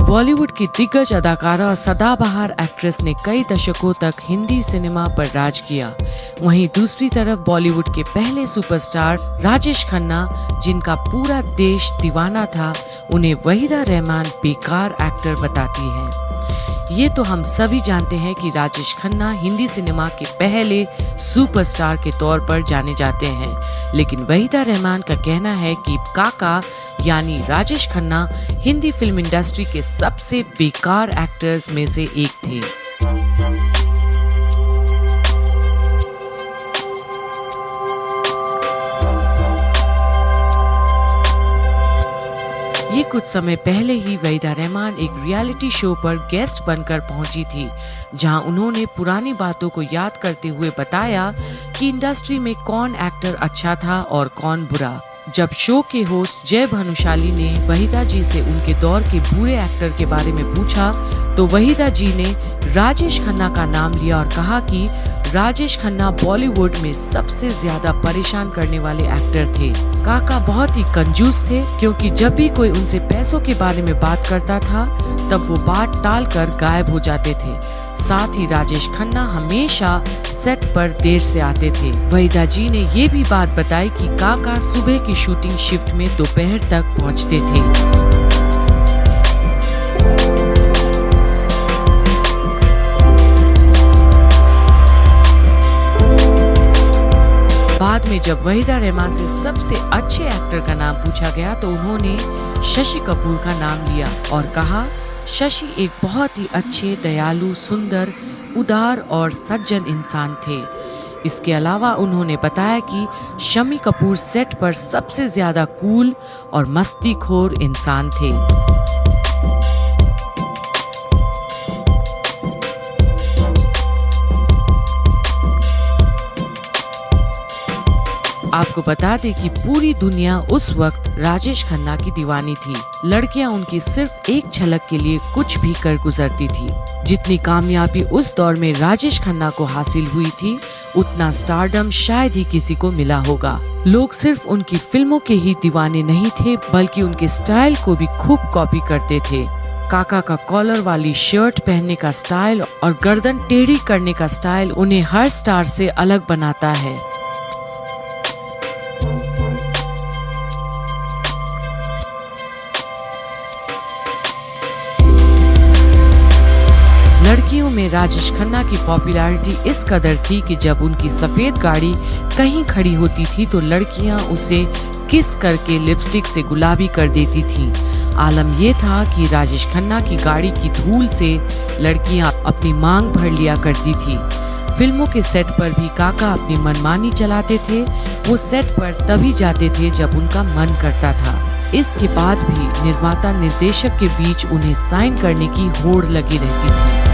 बॉलीवुड की दिग्गज अदाकारा और सदाबहार एक्ट्रेस ने कई दशकों तक हिंदी सिनेमा पर राज किया। वहीं दूसरी तरफ बॉलीवुड के पहले सुपरस्टार राजेश खन्ना, जिनका पूरा देश दीवाना था, उन्हें वहीदा रहमान बेकार एक्टर बताती है। ये तो हम सभी जानते हैं कि राजेश खन्ना हिंदी सिनेमा के पहले सुपरस्टार के तौर पर जाने जाते हैं, लेकिन वहीदा रहमान का कहना है कि काका यानी राजेश खन्ना हिंदी फिल्म इंडस्ट्री के सबसे बेकार एक्टर्स में से एक थे। ये कुछ समय पहले ही वहीदा रहमान एक रियलिटी शो पर गेस्ट बनकर पहुंची थी, जहां उन्होंने पुरानी बातों को याद करते हुए बताया कि इंडस्ट्री में कौन एक्टर अच्छा था और कौन बुरा। जब शो के होस्ट जय भानुशाली ने वहीदा जी से उनके दौर के बुरे एक्टर के बारे में पूछा, तो वहीदा जी ने राजेश खन्ना का नाम लिया और कहा कि राजेश खन्ना बॉलीवुड में सबसे ज्यादा परेशान करने वाले एक्टर थे। काका बहुत ही कंजूस थे, क्योंकि जब भी कोई उनसे पैसों के बारे में बात करता था, तब वो बात टालकर गायब हो जाते थे। साथ ही राजेश खन्ना हमेशा सेट पर देर से आते थे। वहीदा जी ने ये भी बात बताई कि काका सुबह की शूटिंग शिफ्ट में दोपहर तक पहुंचते थे। बाद में जब वहीदा रहमान से सबसे अच्छे एक्टर का नाम पूछा गया, तो उन्होंने शशि कपूर का नाम लिया और कहा, शशि एक बहुत ही अच्छे, दयालु, सुंदर, उदार और सज्जन इंसान थे। इसके अलावा उन्होंने बताया कि शम्मी कपूर सेट पर सबसे ज्यादा कूल और मस्तीखोर इंसान थे। आपको बता दें कि पूरी दुनिया उस वक्त राजेश खन्ना की दीवानी थी। लड़कियां उनकी सिर्फ एक झलक के लिए कुछ भी कर गुजरती थी। जितनी कामयाबी उस दौर में राजेश खन्ना को हासिल हुई थी, उतना स्टारडम शायद ही किसी को मिला होगा। लोग सिर्फ उनकी फिल्मों के ही दीवाने नहीं थे, बल्कि उनके स्टाइल को भी खूब कॉपी करते थे। काका का कॉलर वाली शर्ट पहनने का स्टाइल और गर्दन टेढ़ी करने का स्टाइल उन्हें हर स्टार से अलग बनाता है। लड़कियों में राजेश खन्ना की पॉपुलैरिटी इस कदर थी कि जब उनकी सफेद गाड़ी कहीं खड़ी होती थी, तो लड़कियां उसे किस करके लिपस्टिक से गुलाबी कर देती थीं। आलम ये था कि राजेश खन्ना की गाड़ी की धूल से लड़कियां अपनी मांग भर लिया करती थी। फिल्मों के सेट पर भी काका अपनी मनमानी चलाते थे। वो सेट पर तभी जाते थे जब उनका मन करता था। इसके बाद भी निर्माता निर्देशक के बीच उन्हें साइन करने की होड़ लगी रहती थी।